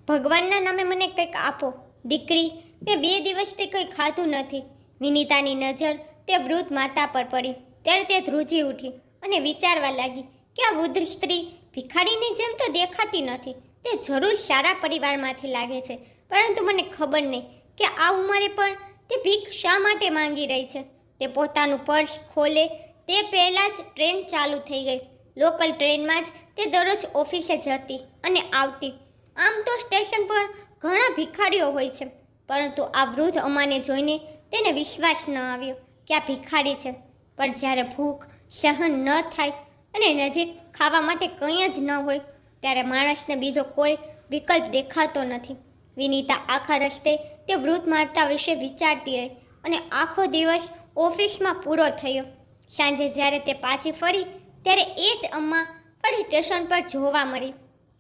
ભગવાનના નામે મને કંઈક આપો. દીકરી, મેં 2 દિવસથી કંઈ ખાધું નથી. વિનીતાની નજર તે વૃદ્ધ માતા પર પડી ત્યારે તે ધ્રુજી ઉઠી અને વિચારવા લાગી કે આ વૃદ્ધ સ્ત્રી ભિખારીની જેમ તો દેખાતી નથી. તે જરૂર સારા પરિવારમાંથી લાગે છે, પરંતુ મને ખબર નહીં કે આ ઉંમરે પણ તે ભીખ શા માટે માંગી રહી છે. તે પોતાનું પર્સ ખોલે તે પહેલાં જ ટ્રેન ચાલુ થઈ ગઈ. લોકલ ટ્રેનમાં જ તે દરરોજ ઓફિસે જતી અને આવતી. આમ તો સ્ટેશન પર ઘણા ભિખારીઓ હોય છે, પરંતુ આ વૃદ્ધ અમાને જોઈને તેને વિશ્વાસ ન આવ્યો કે આ ભિખારી છે. પણ જ્યારે ભૂખ સહન ન થાય અને નજીક ખાવા માટે કંઈ જ ન હોય, ત્યારે માણસને બીજો કોઈ વિકલ્પ દેખાતો નથી. વિનીતા આખા રસ્તે તે વૃદ્ધ માતા વિશે વિચારતી રહી અને આખો દિવસ ઓફિસમાં પૂરો થયો. સાંજે જ્યારે તે પાછી ફરી ત્યારે એ જ અમ્મા ફરી સ્ટેશન પર જોવા મળી.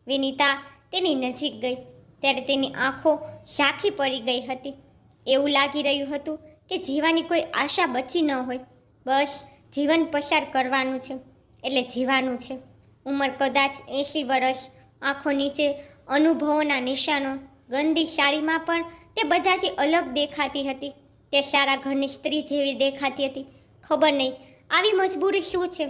વિનીતા તેની નજીક ગઈ ત્યારે તેની આંખો ઝાંખી પડી ગઈ હતી. એવું લાગી રહ્યું હતું કે જીવવાની કોઈ આશા બચી ન હોય. બસ જીવન પસાર કરવાનું છે એટલે જીવાનું છે. ઉંમર કદાચ 80 વર્ષ. આંખો નીચે અનુભવોના નિશાનો. ગંદી સાડીમાં પણ તે બધાથી અલગ દેખાતી હતી. તે સારા ઘરની સ્ત્રી જેવી દેખાતી હતી. ખબર નહીં આવી મજબૂરી શું છે.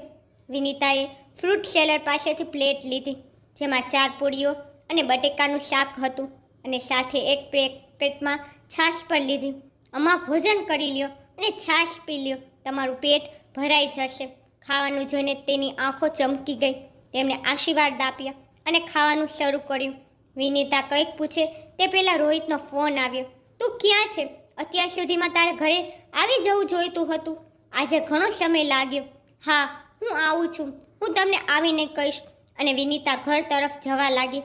વિનીતાએ ફ્રૂટ સેલર પાસેથી પ્લેટ લીધી, જેમાં 4 પૂરીઓ અને બટેકાનું શાક હતું અને સાથે એક પેકેટમાં છાશ પણ લીધી. અમ્મા, ભોજન કરી લ્યો અને છાશ પી લ્યો, તમારું પેટ ભરાઈ જશે. ખાવાનું જોઈને તેની આંખો ચમકી ગઈ. તેમણે આશીર્વાદ આપ્યા અને ખાવાનું શરૂ કર્યું. વિનીતા કંઈક પૂછે તે પહેલાં રોહિતનો ફોન આવ્યો. તું ક્યાં છે? અત્યાર સુધીમાં તારે ઘરે આવી જવું જોઈતું હતું. આજે ઘણો સમય લાગ્યો. હા, હું આવું છું. હું તમને આવીને કહીશ. અને વિનીતા ઘર તરફ જવા લાગી.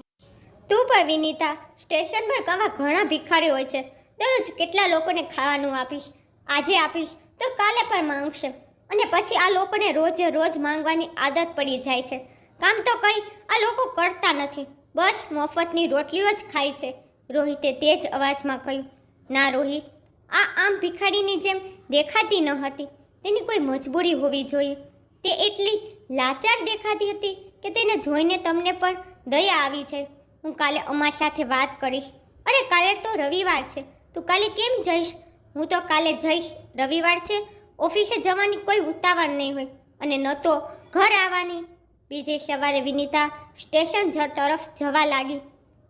તું પણ વિનીતા, સ્ટેશન પર આવા ઘણા ભિખારી હોય છે. દરરોજ કેટલા લોકોને ખાવાનું આપીશ. આજે આપીશ તો કાલે પણ માંગશે અને પછી આ લોકોને રોજે રોજ માંગવાની આદત પડી જાય છે. કામ તો કંઈ આ લોકો કરતા નથી, બસ મફતની રોટલીઓ જ ખાય છે. રોહિતે તે જ અવાજમાં કહ્યું. ના રોહિત, આ આમ ભિખારીની જેમ દેખાતી ન હતી. તેની કોઈ મજબૂરી હોવી જોઈએ. તે એટલી લાચાર દેખાતી હતી કે તેને જોઈને તમને પણ દયા આવી છે. હું કાલે અમ્મા સાથે વાત કરીશ. અરે કાલે તો રવિવાર છે, તું કાલે કેમ જઈશ? હું તો કાલે જઈશ. રવિવાર છે, ઓફિસે જવાની કોઈ ઉતાવળ નહીં હોય અને ન તો ઘર આવવાની. બીજે સવારે વિનીતા સ્ટેશન તરફ જવા લાગી.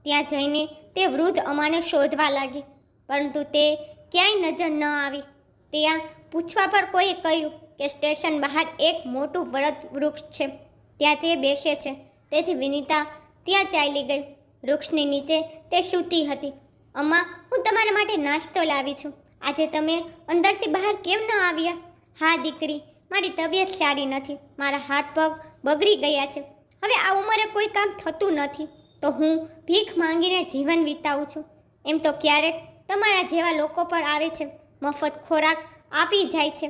ત્યાં જઈને તે વૃદ્ધ અમાને શોધવા લાગી, પરંતુ તે ક્યાંય નજર ન આવી. ત્યાં પૂછવા પર કોઈએ કહ્યું કે સ્ટેશન બહાર એક મોટું વડ વૃક્ષ છે, ત્યાં તે બેસે છે. તેથી વિનીતા ત્યાં ચાલી ગઈ. વૃક્ષની નીચે તે સૂતી હતી. અમ્મા, હું તમારા માટે નાસ્તો લાવી છું. આજે તમે અંદરથી બહાર કેમ ન આવ્યા? હા દીકરી, મારી તબિયત સારી નથી. મારા હાથ પગ બગડી ગયા છે. હવે આ ઉંમરે કોઈ કામ થતું નથી, તો હું ભીખ માંગીને જીવન વિતાવું છું. એમ તો ક્યારેક તમારા જેવા લોકો પણ આવે છે, મફત ખોરાક આપી જાય છે.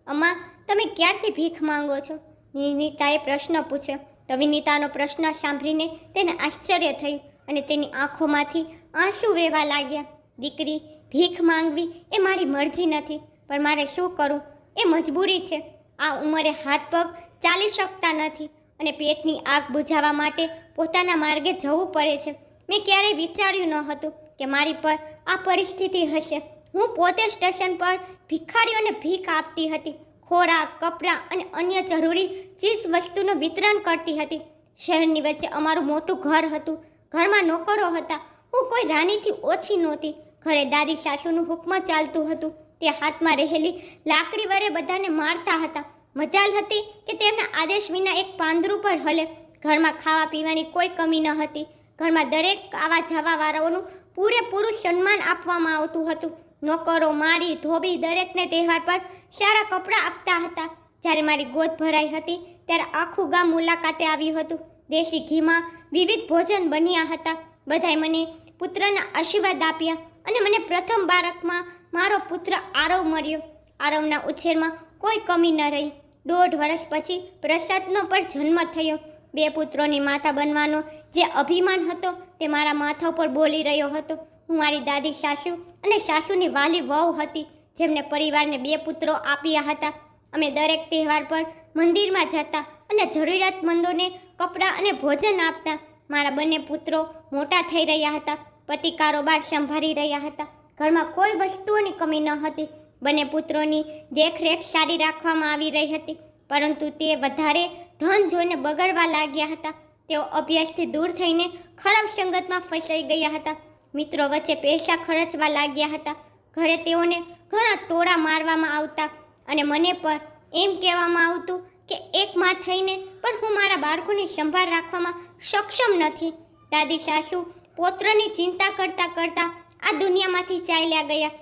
અમ્મા, તમે ક્યારથી ભીખ માંગો છો? વિનીતાએ પ્રશ્ન પૂછ્યો. તો વિનીતાનો પ્રશ્ન સાંભળીને તેને આશ્ચર્ય થયું અને તેની આંખોમાંથી આંસુ વહેવા લાગ્યા. દીકરી, ભીખ માંગવી એ મારી મરજી નથી, પણ મારે શું કરું? એ મજબૂરી છે. આ ઉંમરે હાથ પગ ચાલી શકતા નથી અને પેટની આગ બુઝાવવા માટે પોતાના માર્ગે જવું પડે છે. મેં ક્યારેય વિચાર્યું ન હતું કે મારી પર આ પરિસ્થિતિ હશે. હું પોતે સ્ટેશન પર ભિખારીઓને ભીખ આપતી હતી. ખોરાક, કપડાં અને અન્ય જરૂરી ચીજ વસ્તુનું વિતરણ કરતી હતી. શહેરની વચ્ચે અમારું મોટું ઘર હતું. ઘરમાં નોકરો હતા. હું કોઈ રાણીથી ઓછી નહોતી. ઘરે દાદી સાસુનું હુકમ ચાલતું હતું. તે હાથમાં રહેલી લાકડી વડે બધાને મારતા હતા. મજાલ હતી કે તેમના આદેશ વિના એક પાંદડું પર હલે. ઘરમાં ખાવા પીવાની કોઈ કમી ન હતી. ઘરમાં દરેક આવા જવાવાળાઓનું પૂરેપૂરું સન્માન આપવામાં આવતું હતું. નોકરો, માળી, ધોબી દરેકને તહેવાર પર સારા કપડાં આપતા હતા. જ્યારે મારી ગોદ ભરાઈ હતી ત્યારે આખું ગામ મુલાકાતે આવ્યું હતું. દેશી ઘીમાં વિવિધ ભોજન બન્યા હતા. બધાએ મને પુત્રના આશીર્વાદ આપ્યા અને મને પ્રથમ બાળકમાં મારો પુત્ર આરવ મળ્યો. આરવના ઉછેરમાં કોઈ કમી ન રહી. 1.5 વર્ષ પછી પ્રસાદનો પણ જન્મ થયો. 2 પુત્રોની માતા બનવાનો જે અભિમાન હતો તે મારા માથા પર બોલી રહ્યો હતો. હું મારી દાદી સાસુ અને સાસુની વાલી વહુ હતી, જેમને પરિવારને 2 પુત્રો આપ્યા હતા. અમે દરેક તહેવાર પર મંદિરમાં જતા અને જરૂરિયાતમંદોને કપડાં અને ભોજન આપતા. મારા બંને પુત્રો મોટા થઈ રહ્યા હતા. પતિ કારોબાર સંભાળી રહ્યા હતા. ઘરમાં કોઈ વસ્તુઓની કમી ન હતી. બંને પુત્રોની દેખરેખ સારી રાખવામાં આવી રહી હતી, પરંતુ તે વધારે ધન જોઈને બગડવા લાગ્યા હતા. તેઓ અભ્યાસથી દૂર થઈને ખરાબ સંગતમાં ફસાઈ ગયા હતા. મિત્રો વચ્ચે પૈસા ખર્ચવા લાગ્યા હતા. ઘરે તેઓને ઘણા ટોળા મારવામાં આવતા અને મને પણ એમ કહેવામાં આવતું કે એક માં થઈને પણ હું મારા બાળકોની સંભાળ રાખવામાં સક્ષમ નથી. દાદી સાસુ પૌત્રની ચિંતા કરતાં કરતાં આ દુનિયામાંથી ચાલ્યા ગયા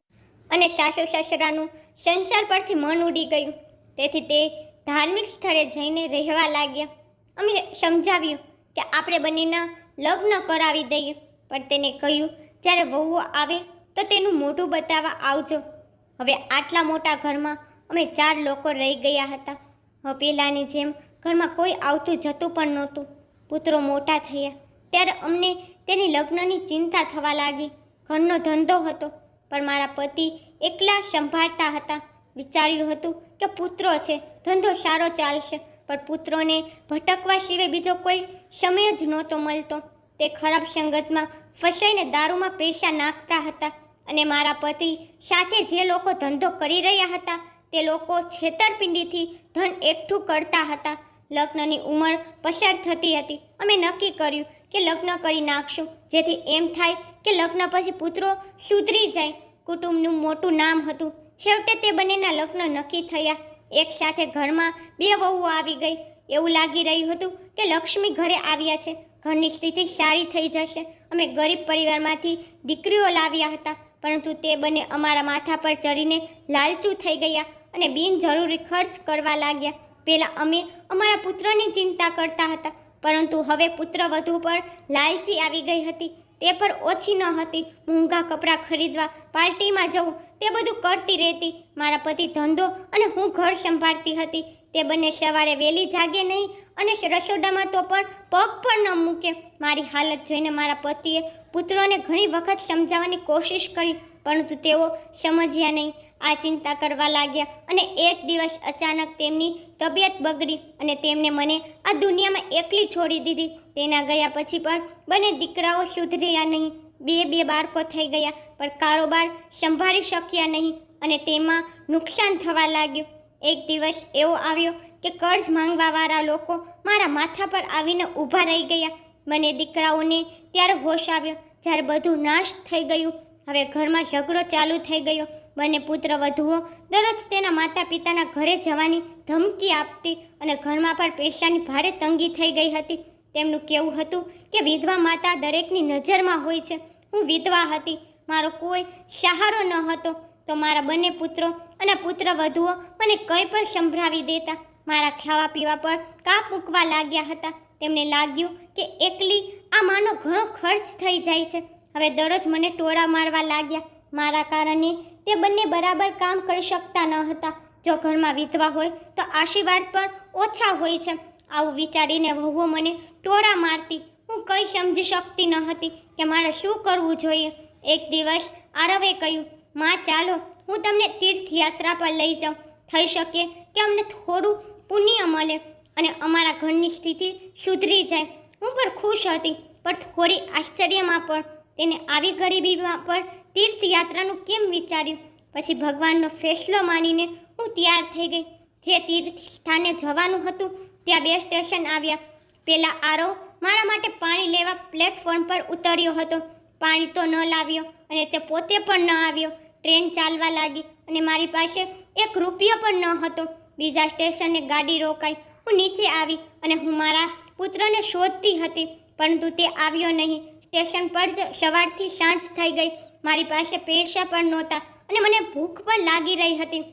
અને સાસુ સસરાનું સંસાર પરથી મન ઉડી ગયું. તેથી તે ધાર્મિક સ્થળે જઈને રહેવા લાગ્યા. અમે સમજાવ્યું કે આપણે બંનેના લગ્ન કરાવી દઈએ, પણ તેને કહ્યું જ્યારે વહુઓ આવે તો તેનું મોઢું બતાવવા આવજો. હવે આટલા મોટા ઘરમાં અમે 4 લોકો રહી ગયા હતા. હવે પહેલાંની જેમ ઘરમાં કોઈ આવતું જતું પણ નહોતું. પુત્રો મોટા થયા ત્યારે અમને તેની લગ્નની ચિંતા થવા લાગી. ઘરનો ધંધો હતો, પણ મારા પતિ એકલા સંભાળતા હતા. વિચાર્યું હતું કે પુત્રો છે, ધંધો સારો ચાલશે, પણ પુત્રોને ભટકવા સિવાય બીજો કોઈ સમય જ નહોતો મળતો. તે ખરાબ સંગતમાં ફસાઈને દારૂમાં પૈસા નાખતા હતા અને મારા પતિ સાથે જે લોકો ધંધો કરી રહ્યા હતા તે લોકો છેતરપિંડીથી ધન એકઠું કરતા હતા. લગ્નની ઉંમર પસાર થતી હતી. અમે નક્કી કર્યું કે લગ્ન કરી નાખશું, જેથી એમ થાય કે લગ્ન પછી પુત્રો સુધરી જાય. કુટુંબનું મોટું નામ હતું. છેવટે તે બંનેના લગ્ન નક્કી થયા. એક સાથે ઘરમાં 2 વહુઓ આવી ગઈ. એવું લાગી રહ્યું હતું કે લક્ષ્મી ઘરે આવ્યા છે. ઘરની સ્થિતિ સારી થઈ જશે. અમે ગરીબ પરિવારમાંથી દીકરીઓ લાવ્યા હતા, પરંતુ તે બંને અમારા માથા પર ચડીને લાલચુ થઈ ગયા અને બિનજરૂરી ખર્ચ કરવા લાગ્યા. પહેલાં અમે અમારા પુત્રની ચિંતા કરતા હતા, પરંતુ હવે પુત્રવધુ પર લાલચી આવી ગઈ હતી. તે પર ઓછી ન હતી. મોંઘા કપડાં ખરીદવા, પાર્ટીમાં જવું, તે બધું કરતી રહેતી. મારા પતિ ધંધો અને હું ઘર સંભાળતી હતી. તે બંને સવારે વહેલી જાગે નહીં અને રસોડામાં તો પણ પગ પણ ન મૂકે. મારી હાલત જોઈને મારા પતિએ પુત્રોને ઘણી વખત સમજાવવાની કોશિશ કરી, પરંતુ તેઓ સમજ્યા નહીં. આ ચિંતા કરવા લાગ્યા અને એક દિવસ અચાનક તેમની તબિયત બગડી અને તેમને મને આ દુનિયામાં એકલી છોડી દીધી. તેના ગયા પછી પણ બંને દીકરાઓ સુધર્યા નહીં. 2 બાળકો થઈ ગયા, પણ કારોબાર સંભાળી શક્યા નહીં અને તેમાં નુકસાન થવા લાગ્યું. એક દિવસ એવો આવ્યો કે કર્જ માંગવાવાળા લોકો મારા માથા પર આવીને ઊભા રહી ગયા. બંને દીકરાઓને ત્યારે હોશ આવ્યો જ્યારે બધું નાશ થઈ ગયું. હવે ઘરમાં ઝઘડો ચાલુ થઈ ગયો. બંને પુત્ર વધુઓ દરરોજ તેના માતા પિતાના ઘરે જવાની ધમકી આપતી અને ઘરમાં પણ પૈસાની ભારે તંગી થઈ ગઈ હતી. તેમનું કહેવું હતું કે વિધવા માતા દરેકની નજરમાં હોય છે. હું વિધવા હતી, મારો કોઈ સહારો ન હતો, તો મારા બંને પુત્રો અને પુત્ર વધુઓ મને કંઈ પણ સંભળાવી દેતા. મારા ખાવા પીવા પર કાપ મૂકવા લાગ્યા હતા. તેમને લાગ્યું કે એકલી આ માનો ઘણો ખર્ચ થઈ જાય છે. હવે દરરોજ મને ટોળા મારવા લાગ્યા. મારા કારણે તે બંને બરાબર કામ કરી શકતા ન હતા. જો ઘરમાં વિધવા હોય તો આશીર્વાદ પણ ઓછા હોય છે. આવું વિચારીને વહુઓ મને ટોળા મારતી. હું કંઈ સમજી શકતી ન હતી કે મારે શું કરવું જોઈએ. એક દિવસ આરવે કહ્યું, માં ચાલો હું તમને તીર્થયાત્રા પર લઈ જાઉં. થઈ શકે કે અમને થોડું પુણ્ય મળે અને અમારા ઘરની સ્થિતિ સુધરી જાય. હું પણ ખુશ હતી, પણ થોડી આશ્ચર્યમાં પણ. તેને આવી ગરીબીમાં પણ તીર્થયાત્રાનું કેમ વિચાર્યું? પછી ભગવાનનો ફેસલો માનીને હું તૈયાર થઈ ગઈ. જે તીર્થ સ્થાને જવાનું હતું ત્યાં 2 સ્ટેશન આવ્યા. પહેલાં આરવ મારા માટે પાણી લેવા પ્લેટફોર્મ પર ઉતર્યો હતો. પાણી તો ન લાવ્યો અને તે પોતે પણ ન આવ્યો. ટ્રેન ચાલવા લાગી અને મારી પાસે 1 રૂપિયો પણ ન હતો. બીજા સ્ટેશને ગાડી રોકાઈ. હું નીચે આવી અને હું મારા પુત્રને શોધતી હતી, પરંતુ તે આવ્યો નહીં. સ્ટેશન પર જ સવારથી સાંજ થઈ ગઈ. મારી પાસે પૈસા પણ નહોતા અને મને ભૂખ પણ લાગી રહી હતી.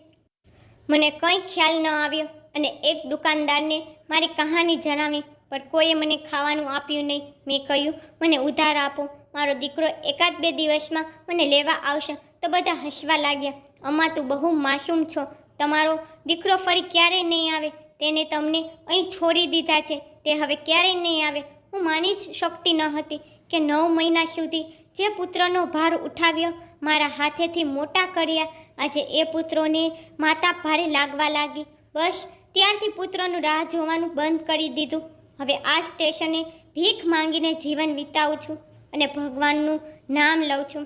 મને કંઈ ખ્યાલ ન આવ્યો અને એક દુકાનદારને મારી કહાની જણાવી, પણ કોઈએ મને ખાવાનું આપ્યું નહીં. મેં કહ્યું, મને ઉધાર આપો, મારો દીકરો 1-2 દિવસમાં મને લેવા આવશે. તો બધા હસવા લાગ્યા. અમ્મા, તું બહુ માસૂમ છો. તમારો દીકરો ફરી ક્યારેય નહીં આવે. તેને તમને અહીં છોડી દીધા છે. તે હવે ક્યારેય નહીં આવે. હું માની જ શકતી ન હતી કે 9 મહિના સુધી જે પુત્રનો ભાર ઉઠાવ્યો, મારા હાથેથી મોટા કર્યા, આજે એ પુત્રોને માતા ભારે લાગવા લાગી. બસ ત્યારથી પુત્રનું રાહ જોવાનું બંધ કરી દીધું. હવે આ સ્ટેશને ભીખ માંગીને જીવન વિતાવું છું અને ભગવાનનું નામ લઉં છું.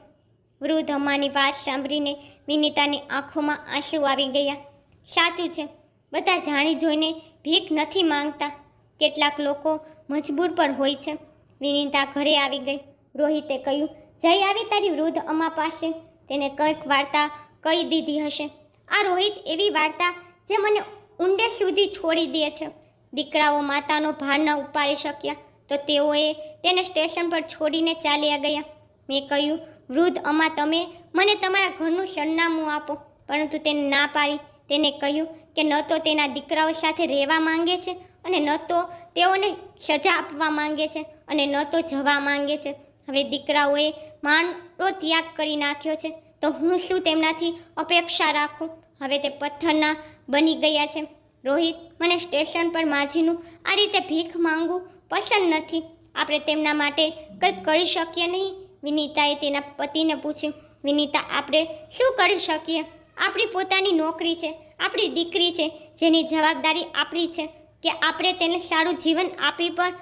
વૃદ્ધ અમાની વાત સાંભળીને વિનીતાની આંખોમાં આંસુ આવી ગયા. સાચું છે, બધા જાણી જોઈને ભીખ નથી માંગતા. કેટલાક લોકો મજબૂર પર હોય છે. વિનીતા ઘરે આવી ગઈ. રોહિતે કહ્યું, જઈ આવી તારી વૃદ્ધ અમા પાસે. તેને કંઈક વાર્તા કહી દીધી હશે. આ રોહિત એવી વાર્તા જે મને ઊંડે સુધી છોડી દે છે. દીકરાઓ માતાનો ભાર ન ઉપાડી શક્યા તો તેઓએ તેને સ્ટેશન પર છોડીને ચાલ્યા ગયા. મેં કહ્યું, વૃદ્ધ અમા, તમે મને તમારા ઘરનું સરનામું આપો. પરંતુ તેને ના પાડી. તેને કહ્યું કે ન તો તેના દીકરાઓ સાથે રહેવા માંગે છે અને ન તો તેઓને સજા આપવા માંગે છે અને ન તો જવા માંગે છે. હવે દીકરાઓએ મારો ત્યાગ કરી નાખ્યો છે તો હું શું તેમનાથી અપેક્ષા રાખું? હવે તે પથ્થરના બની ગયા છે. રોહિત, મને સ્ટેશન પર માજીનું આ રીતે ભીખ માંગવું પસંદ નથી. આપણે તેમના માટે કંઈક કરી શકીએ નહીં? વિનીતાએ તેના પતિને પૂછ્યું. વિનીતા, આપણે શું કરી શકીએ? આપણી પોતાની નોકરી છે, આપણી દીકરી છે, જેની જવાબદારી આપણી છે કે આપણે તેને સારું જીવન આપી. પણ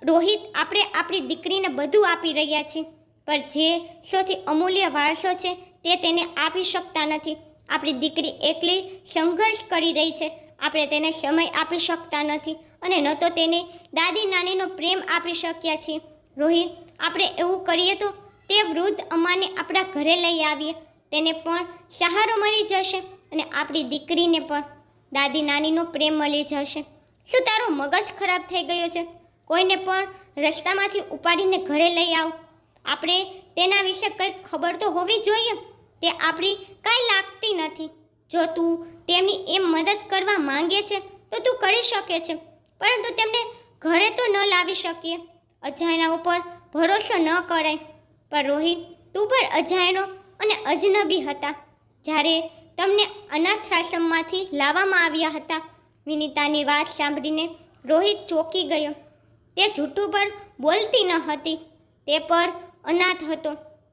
રોહિત, આપણે આપણી દીકરીને બધું આપી રહ્યા છીએ, પણ જે સૌથી અમૂલ્ય વારસો છે તે તેને આપી શકતા નથી. આપણી દીકરી એકલી સંઘર્ષ કરી રહી છે. આપણે તેને સમય આપી શકતા નથી અને ન તો તેને દાદી નાનીનો પ્રેમ આપી શક્યા છીએ. રોહિત, આપણે એવું કરીએ તો તે વૃદ્ધ અમાને આપણા ઘરે લઈ આવીએ. તેને પણ સહારો મળી જશે અને આપણી દીકરીને પણ દાદી નાનીનો પ્રેમ મળી જશે. શું તારો મગજ ખરાબ થઈ ગયો છે? કોઈને પણ રસ્તામાંથી ઉપાડીને ઘરે લઈ આવ. આપણે તેના વિશે કંઈક ખબર તો હોવી જોઈએ. તે આપણી કાંઈ લાગતી નથી. જો તું તેમની એમ મદદ કરવા માંગે છે તો તું કરી શકે છે, પરંતુ તેમને ઘરે તો ન લાવી શકીએ. અજાણ્યા ઉપર ભરોસો ન કરાય. પણ રોહિત, તું પણ અજાણ્યો અને અજનબી હતા જ્યારે તમને અનાથાશ્રમમાંથી લાવવામાં આવ્યા હતા. વિનીતાની વાત સાંભળીને રોહિત ચોંકી ગયો. તે જૂઠું પણ બોલતી ન હતી. તે પર અનાથ હતો.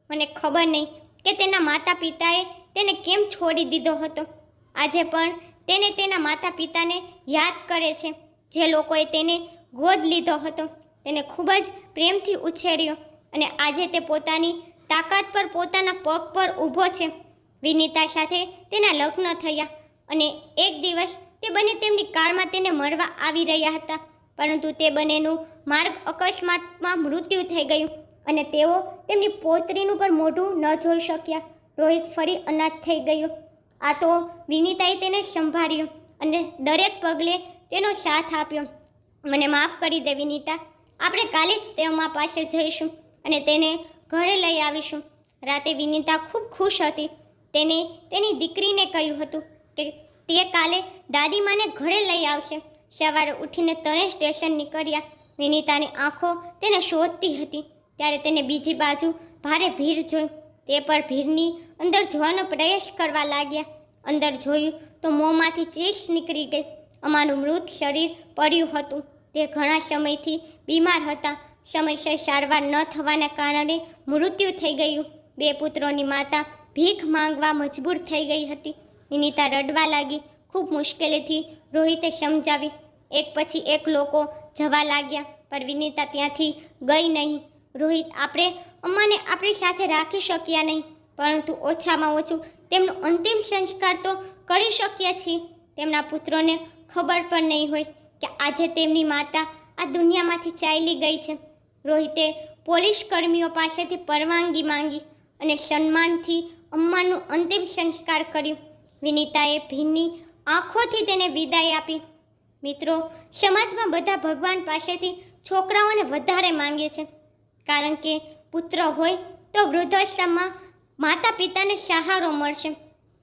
મને ખબર નહીં કે તેના માતા પિતાએ તેને કેમ છોડી દીધો હતો. આજે પણ તેને તેના માતા પિતાને યાદ કરે છે, જે લોકોએ તેને ગોદ લીધો હતો. તેને ખૂબ જ પ્રેમથી ઉછેર્યો અને આજે તે પોતાની તાકાત પર પોતાના પગ પર ઊભો છે. વિનીતા સાથે તેના લગ્ન થયા અને એક દિવસ તે બંને તેમની કારમાં તેને મળવા આવી રહ્યા હતા, પરંતુ તે બંનેનું માર્ગ અકસ્માતમાં મૃત્યુ થઈ ગયું અને તેઓ તેમની પૌત્રીનું પણ મોઢું ન જોઈ શક્યા. રોહિત ફરી અનાથ થઈ ગયો. આ તો વિનીતાએ તેને સંભાળ્યો અને દરેક પગલે તેનો સાથ આપ્યો. મને માફ કરી દે વિનીતા. આપણે કાલે જ તેમાં પાસે જઈશું અને તેને ઘરે લઈ આવીશું. રાતે વિનીતા ખૂબ ખુશ હતી. તેને તેની દીકરીને કહ્યું હતું કે તે કાલે દાદીમાને ઘરે લઈ આવશે. સવારે ઉઠીને ત્રણેય સ્ટેશન નીકળ્યા. વિનીતાની આંખો તેને શોધતી હતી ત્યારે તેને બીજી બાજુ ભારે ભીડ જોઈ. તે પર ભીડની અંદર જોવાનો પ્રયાસ કરવા લાગ્યા. અંદર જોયું તો મોંમાંથી ચીસ નીકળી ગઈ. અમારું મૃત શરીર પડ્યું હતું. તે ઘણા સમયથી બીમાર હતા. સમયસર સારવાર ન થવાના કારણે મૃત્યુ થઈ ગયું. 2 પુત્રોની માતા ભીખ માંગવા મજબૂર થઈ ગઈ હતી. વિનીતા રડવા લાગી. ખૂબ મુશ્કેલીથી રોહિતે સમજાવી. એક પછી એક લોકો જવા લાગ્યા, પણ વિનીતા ત્યાંથી ગઈ નહીં. રોહિત, આપણે અમાને આપણી સાથે રાખી શક્યા નહીં, પરંતુ ઓછામાં ઓછું તેમનું અંતિમ સંસ્કાર તો કરી શક્યા છીએ. તેમના પુત્રોને ખબર પણ નહીં હોય કે આજે તેમની માતા આ દુનિયામાંથી ચાલી ગઈ છે. રોહિતે પોલીસ કર્મીઓ પાસેથી પરવાનગી માંગી અને સન્માનથી અમ્માનું અંતિમ સંસ્કાર કર્યું. વિનીતાએ ભીની આંખોથી તેને વિદાય આપી. મિત્રો, સમાજમાં બધા ભગવાન પાસેથી છોકરાઓને વધારે માંગે છે, કારણ કે પુત્ર હોય તો વૃદ્ધાશ્રમમાં માતા પિતાને સહારો મળશે,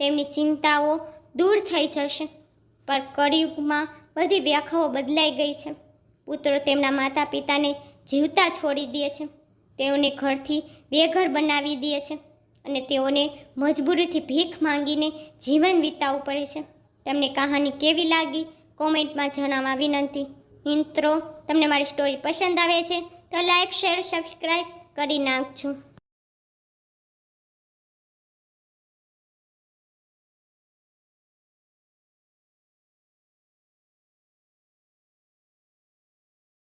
તેમની ચિંતાઓ દૂર થઈ જશે. પણ કળિયુગમાં બધી વ્યાખ્યાઓ બદલાઈ ગઈ છે. પુત્રો તેમના માતા પિતાને જીવતા છોડી દે છે, તેઓને ઘરથી બેઘર બનાવી દે છે અને તેઓને મજબૂરીથી ભીખ માંગીને જીવન વિતાવવું પડે છે. તમને કહાની કેવી લાગી કોમેન્ટમાં જણાવવા વિનંતી. મિત્રો, તમને મારી સ્ટોરી પસંદ આવે છે તો લાઈક, શેર, સબસ્ક્રાઈબ કરી નાખજો.